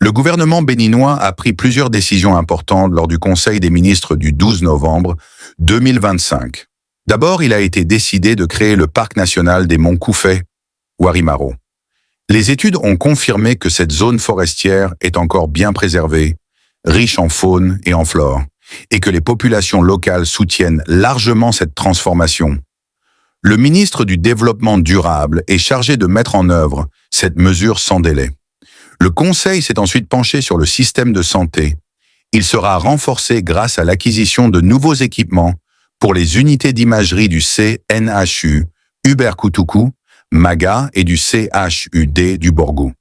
Le gouvernement béninois a pris plusieurs décisions importantes lors du Conseil des ministres du 12 novembre 2025. D'abord, il a été décidé de créer le parc national des monts Koufé, Warimaro. Les études ont confirmé que cette zone forestière est encore bien préservée, riche en faune et en flore, et que les populations locales soutiennent largement cette transformation. Le ministre du Développement durable est chargé de mettre en œuvre cette mesure sans délai. Le Conseil s'est ensuite penché sur le système de santé. Il sera renforcé grâce à l'acquisition de nouveaux équipements pour les unités d'imagerie du CNHU, Uber-Kutuku, Maga et du CHUD du Borgou.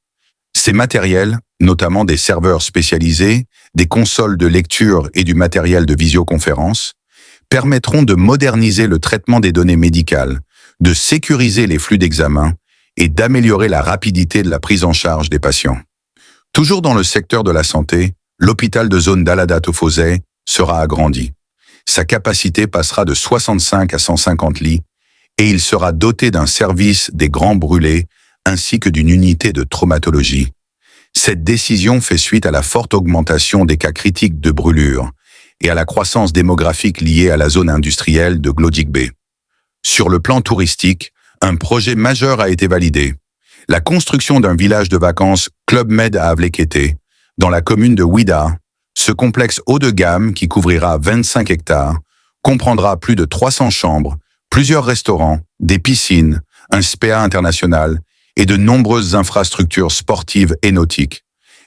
Ces matériels, notamment des serveurs spécialisés, des consoles de lecture et du matériel de visioconférence, permettront de moderniser le traitement des données médicales, de sécuriser les flux d'examen et d'améliorer la rapidité de la prise en charge des patients. Toujours dans le secteur de la santé, l'hôpital de zone d'Alada Tofosé sera agrandi. Sa capacité passera de 65 à 150 lits et il sera doté d'un service des grands brûlés ainsi que d'une unité de traumatologie. Cette décision fait suite à la forte augmentation des cas critiques de brûlure et à la croissance démographique liée à la zone industrielle de Glodjikbe. Sur le plan touristique, un projet majeur a été validé. La construction d'un village de vacances Club Med à Avlekete, dans la commune de Ouida. Ce complexe haut de gamme qui couvrira 25 hectares, comprendra plus de 300 chambres, plusieurs restaurants, des piscines, un SPA international et de nombreuses infrastructures sportives et nautiques.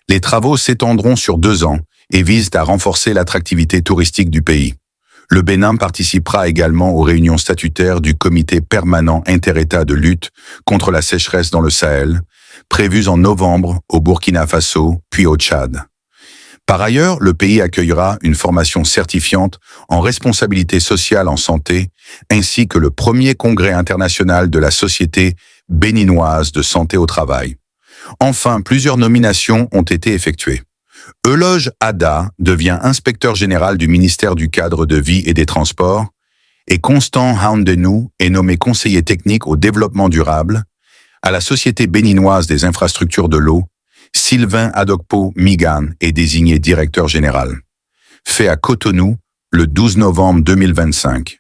Les travaux s'étendront sur 2 ans et visent à renforcer l'attractivité touristique du pays. Le Bénin participera également aux réunions statutaires du Comité permanent inter-État de lutte contre la sécheresse dans le Sahel, prévues en novembre au Burkina Faso puis au Tchad. Par ailleurs, le pays accueillera une formation certifiante en responsabilité sociale en santé, ainsi que le premier congrès international de la Société béninoise de santé au travail. Enfin, plusieurs nominations ont été effectuées. Euloge Ada devient inspecteur général du ministère du Cadre de Vie et des Transports et Constant Haundenou est nommé conseiller technique au développement durable. À la Société béninoise des infrastructures de l'eau, Sylvain Adokpo Migan est désigné directeur général. Fait à Cotonou le 12 novembre 2025.